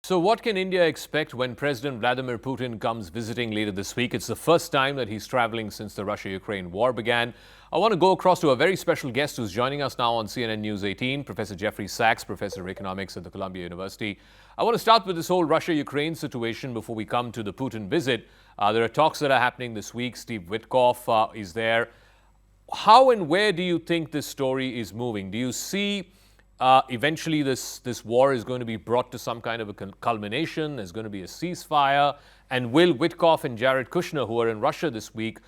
So, what can India expect when President Vladimir Putin comes visiting later this week? It's the first time that he's traveling since the Russia Ukraine war began. I want to go across to a very special guest who's joining us now on CNN News 18, Professor Jeffrey Sachs, Professor of Economics at the Columbia University. I want to start with this whole Russia Ukraine situation before we come to the Putin visit. There are talks that are happening this week. Steve Witkoff is there. How and where do you think this story is moving? Do you see eventually this war is going to be brought to some kind of a culmination? There's going to be a ceasefire. And will Witkoff and Jared Kushner, who are in Russia this week,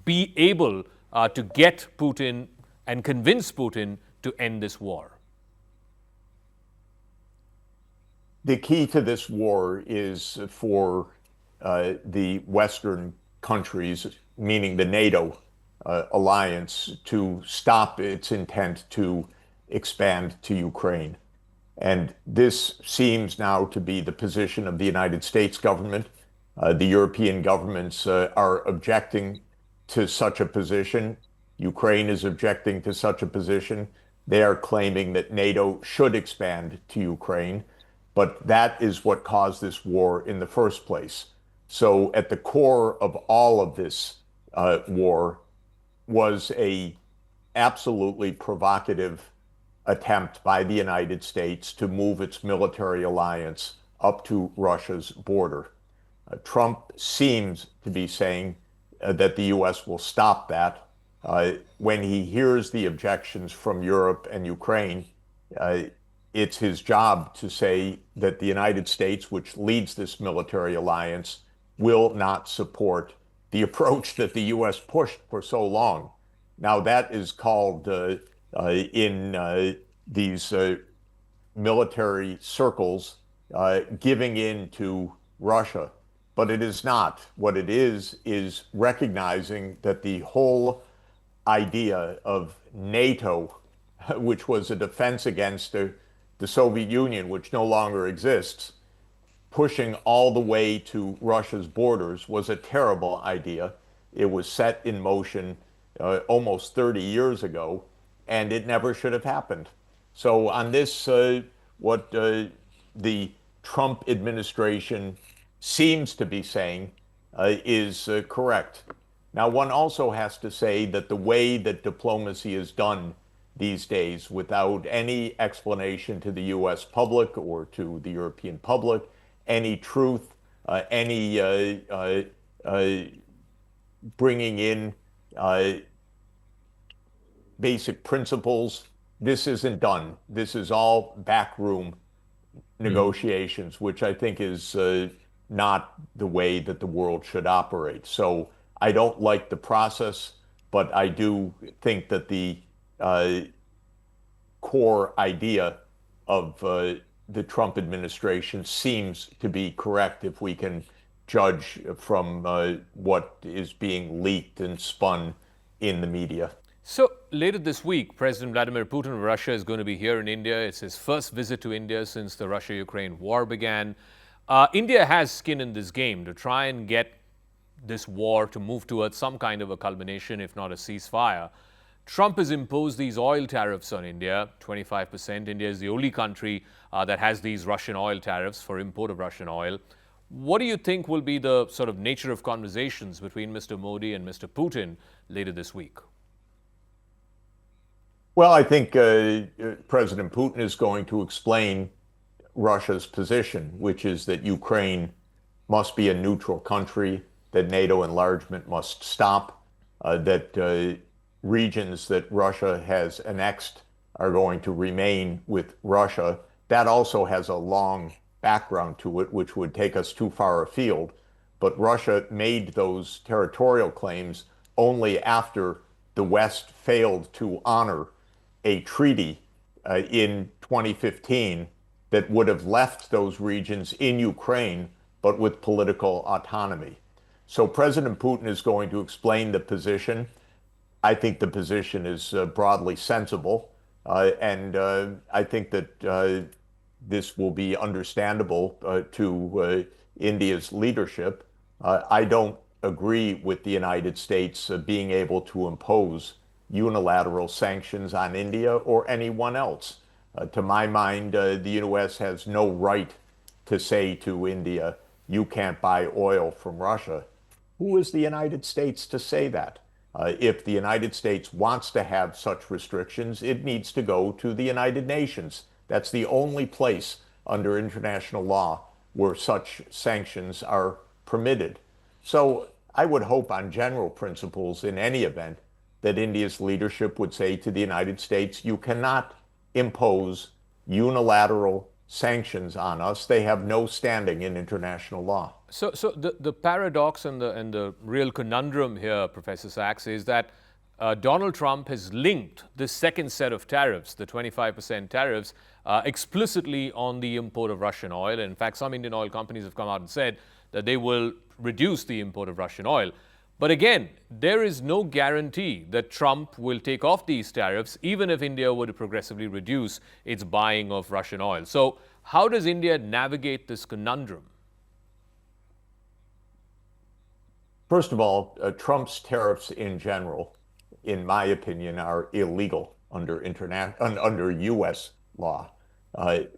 be able to get Putin and convince Putin to end this war? The key to this war is for the Western countries, meaning the NATO alliance, to stop its intent to expand to Ukraine. And this seems now to be the position of the United States government. The European governments are objecting to such a position. Ukraine is objecting to such a position. They are claiming that NATO should expand to Ukraine, but that is what caused this war in the first place. So at the core of all of this war was a absolutely provocative attempt by the United States to move its military alliance up to Russia's border. Trump seems to be saying that the U.S. will stop that. When he hears the objections from Europe and Ukraine, it's his job to say that the United States, which leads this military alliance, will not support the approach that the U.S. pushed for so long. Now, that is called in these military circles giving in to Russia. But it is not. What it is recognizing that the whole idea of NATO, which was a defense against the Soviet Union, which no longer exists, pushing all the way to Russia's borders was a terrible idea. It was set in motion almost 30 years ago, and it never should have happened. So on this, what the Trump administration seems to be saying is correct. Now, one also has to say that the way that diplomacy is done these days, without any explanation to the U.S. public or to the European public, any truth, any bringing in basic principles, this isn't done. This is all backroom negotiations, which I think is not the way that the world should operate. So I don't like the process, but I do think that the core idea of the Trump administration seems to be correct if we can judge from what is being leaked and spun in the media. So later this week, President Vladimir Putin of Russia is going to be here in India. It's his first visit to India since the Russia-Ukraine war began. India has skin in this game to try and get this war to move towards some kind of a culmination, if not a ceasefire. Trump has imposed these oil tariffs on India, 25%. India is the only country that has these Russian oil tariffs for import of Russian oil. What do you think will be the sort of nature of conversations between Mr. Modi and Mr. Putin later this week? Well, I think President Putin is going to explain Russia's position, which is that Ukraine must be a neutral country, that NATO enlargement must stop, that regions that Russia has annexed are going to remain with Russia. That also has a long background to it, which would take us too far afield. But Russia made those territorial claims only after the West failed to honor a treaty in 2015 that would have left those regions in Ukraine, but with political autonomy. So President Putin is going to explain the position. I think the position is broadly sensible, and I think that this will be understandable to India's leadership. I don't agree with the United States being able to impose unilateral sanctions on India or anyone else. To my mind, the U.S. has no right to say to India, you can't buy oil from Russia. Who is the United States to say that? If the United States wants to have such restrictions, it needs to go to the United Nations. That's the only place under international law where such sanctions are permitted. So I would hope, on general principles, in any event, that India's leadership would say to the United States, you cannot impose unilateral sanctions on us. They have no standing in international law. So the paradox and the real conundrum here, Professor Sachs, is that Donald Trump has linked this second set of tariffs, the 25% tariffs, explicitly on the import of Russian oil. In fact, some Indian oil companies have come out and said that they will reduce the import of Russian oil. But again, there is no guarantee that Trump will take off these tariffs, even if India were to progressively reduce its buying of Russian oil. So how does India navigate this conundrum? First of all, Trump's tariffs in general, in my opinion, are illegal under U.S. law,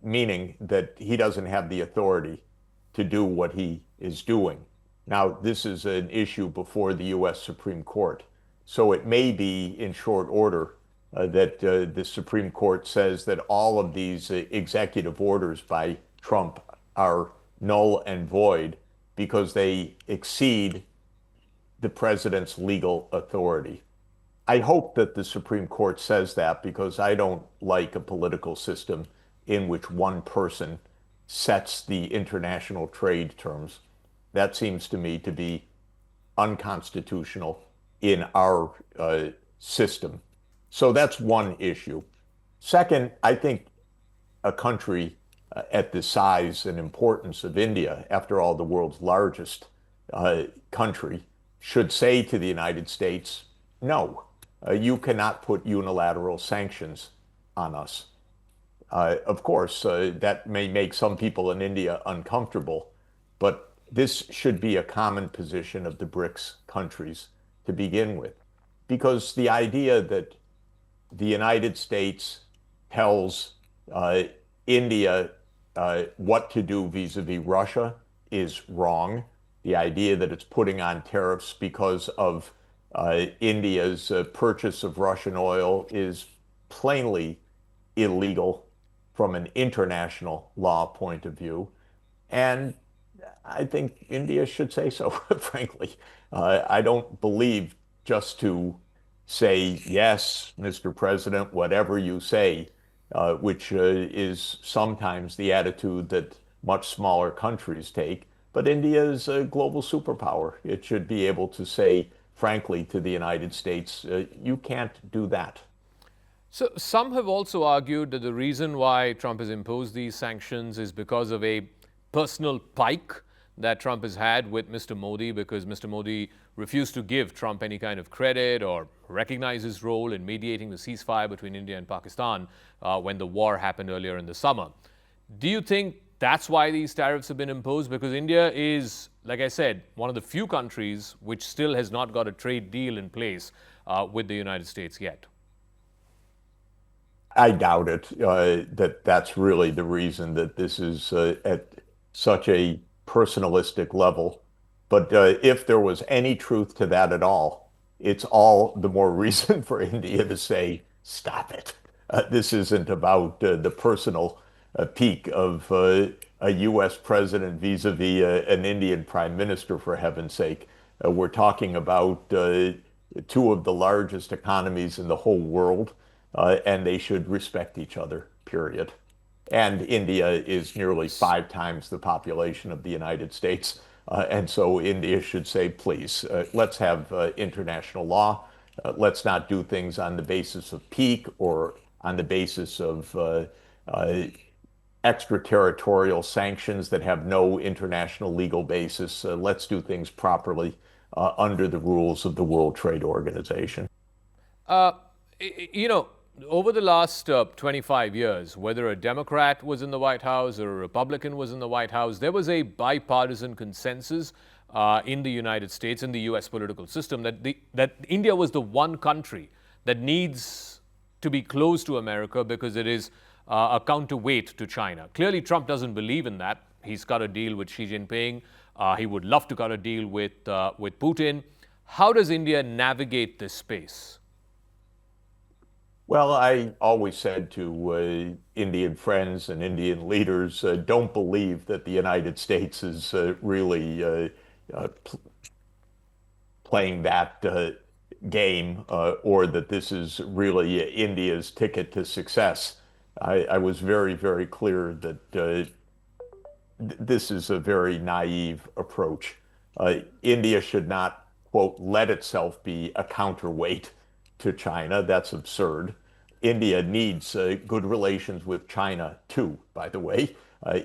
meaning that he doesn't have the authority to do what he is doing. Now, this is an issue before the U.S. Supreme Court, so it may be in short order that the Supreme Court says that all of these executive orders by Trump are null and void because they exceed the president's legal authority. I hope that the Supreme Court says that, because I don't like a political system in which one person sets the international trade terms. That seems to me to be unconstitutional in our system. So that's one issue. Second, I think a country at the size and importance of India, after all, the world's largest country, should say to the United States, no, you cannot put unilateral sanctions on us. Of course, that may make some people in India uncomfortable, but this should be a common position of the BRICS countries to begin with, because the idea that the United States tells India what to do vis-a-vis Russia is wrong. The idea that it's putting on tariffs because of India's purchase of Russian oil is plainly illegal from an international law point of view. And I think India should say so, frankly. I don't believe just to say, yes, Mr. President, whatever you say, which is sometimes the attitude that much smaller countries take. But India is a global superpower. It should be able to say, frankly, to the United States, you can't do that. So some have also argued that the reason why Trump has imposed these sanctions is because of a personal pike that Trump has had with Mr. Modi, because Mr. Modi refused to give Trump any kind of credit or recognize his role in mediating the ceasefire between India and Pakistan when the war happened earlier in the summer. Do you think that's why these tariffs have been imposed? Because India is, like I said, one of the few countries which still has not got a trade deal in place with the United States yet. I doubt it, that that's really the reason that this is at such a personalistic level. But if there was any truth to that at all, it's all the more reason for India to say, stop it. This isn't about the personal pique of a U.S. president vis-a-vis an Indian prime minister, for heaven's sake. We're talking about two of the largest economies in the whole world, and they should respect each other, period. And India is nearly 5 times the population of the United States. And so India should say, please, let's have international law. Let's not do things on the basis of pique or on the basis of extraterritorial sanctions that have no international legal basis. Let's do things properly under the rules of the World Trade Organization. You know, over the last 25 years, whether a Democrat was in the White House or a Republican was in the White House, there was a bipartisan consensus in the United States, in the U.S. political system, that India was the one country that needs to be close to America because it is a counterweight to China. Clearly, Trump doesn't believe in that. he's cut a deal with Xi Jinping. He would love to cut a deal with Putin. How does India navigate this space? Well, I always said to Indian friends and Indian leaders, don't believe that the United States is really playing that game or that this is really India's ticket to success. I was very, very clear that this is a very naive approach. India should not, quote, let itself be a counterweight to China. That's absurd. India needs good relations with China too, by the way.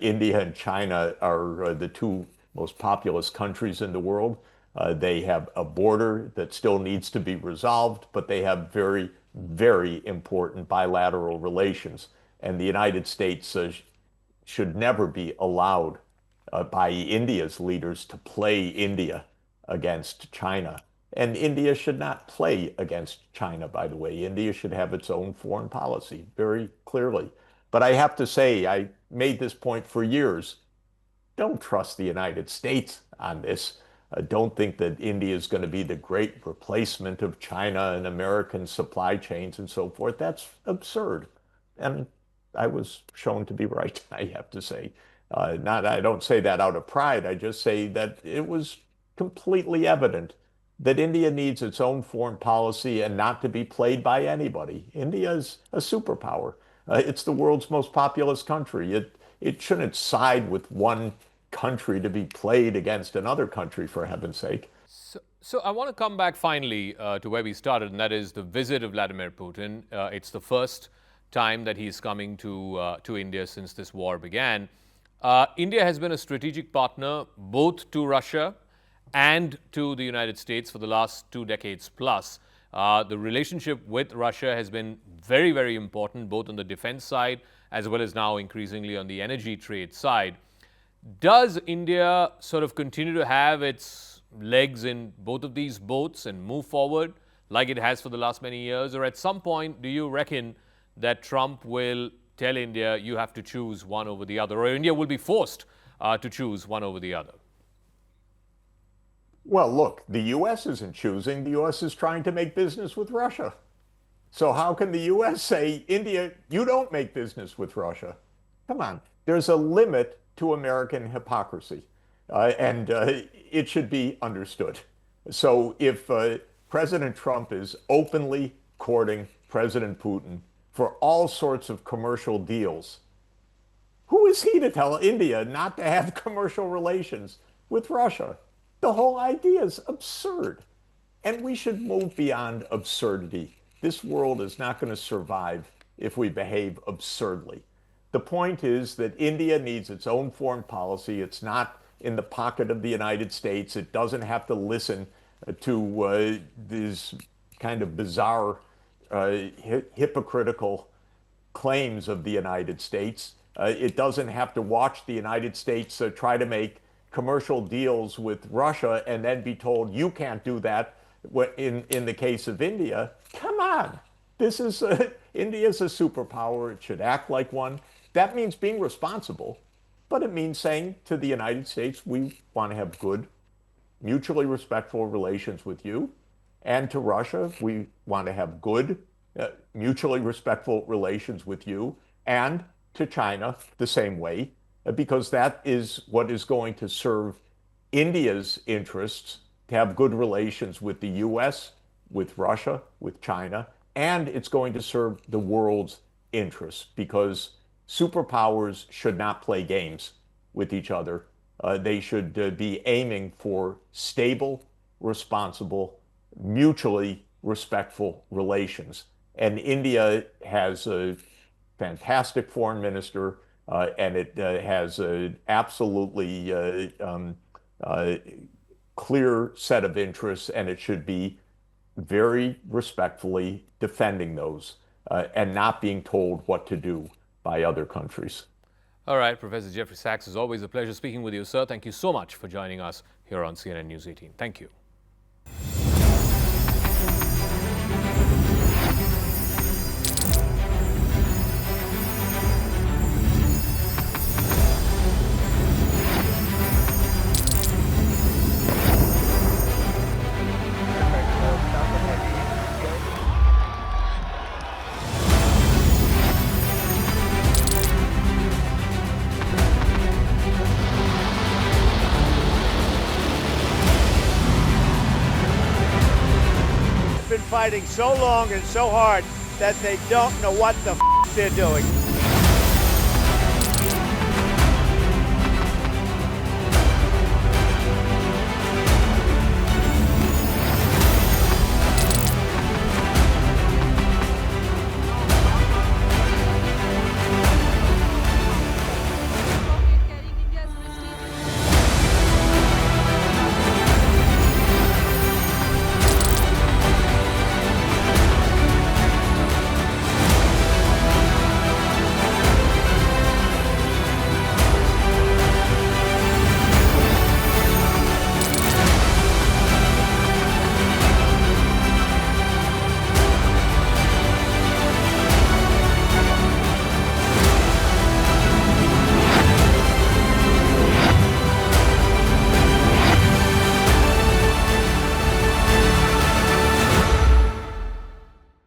India and China are the two most populous countries in the world. They have a border that still needs to be resolved, but they have very, very important bilateral relations. And the United States should never be allowed by India's leaders to play India against China. And India should not play against China, by the way. India should have its own foreign policy, very clearly. But I have to say, I made this point for years. Don't trust the United States on this. Don't think that India is going to be the great replacement of China and American supply chains and so forth. That's absurd. And I was shown to be right, I have to say. I don't say that out of pride. I just say that it was completely evident that India needs its own foreign policy and not to be played by anybody. India is a superpower. It's the world's most populous country. It shouldn't side with one country to be played against another country, for heaven's sake. So I want to come back finally to where we started, and that is the visit of Vladimir Putin. It's the first time that he's coming to India since this war began. India has been a strategic partner both to Russia and to the United States for the last 2 decades plus. The relationship with Russia has been very, very important, both on the defense side as well as now increasingly on the energy trade side. Does India sort of continue to have its legs in both of these boats and move forward like it has for the last many years? Or at some point, do you reckon that Trump will tell India you have to choose one over the other, or India will be forced to choose one over the other? Well, look, the U.S. isn't choosing. The U.S. is trying to make business with Russia. So how can the U.S. say, India, you don't make business with Russia? Come on. There's a limit to American hypocrisy, and it should be understood. So if President Trump is openly courting President Putin for all sorts of commercial deals, who is he to tell India not to have commercial relations with Russia? The whole idea is absurd. And we should move beyond absurdity. This world is not going to survive if we behave absurdly. The point is that India needs its own foreign policy. It's not in the pocket of the United States. It doesn't have to listen to these kind of bizarre, hypocritical claims of the United States. It doesn't have to watch the United States try to make commercial deals with Russia and then be told you can't do that in the case of India. Come on. This is India's a superpower. It should act like one. That means being responsible, but it means saying to the United States, we want to have good, mutually respectful relations with you. And to Russia, we want to have good, mutually respectful relations with you. And to China, the same way, because that is what is going to serve India's interests, to have good relations with the US, with Russia, with China, and it's going to serve the world's interests, because superpowers should not play games with each other. They should be aiming for stable, responsible, mutually respectful relations. And India has a fantastic foreign minister, and it has an absolutely clear set of interests, and it should be very respectfully defending those and not being told what to do by other countries. All right, Professor Jeffrey Sachs, it's always a pleasure speaking with you, sir. Thank you so much for joining us here on CNN News 18. Thank you. fighting so long and so hard that they don't know what the they're doing.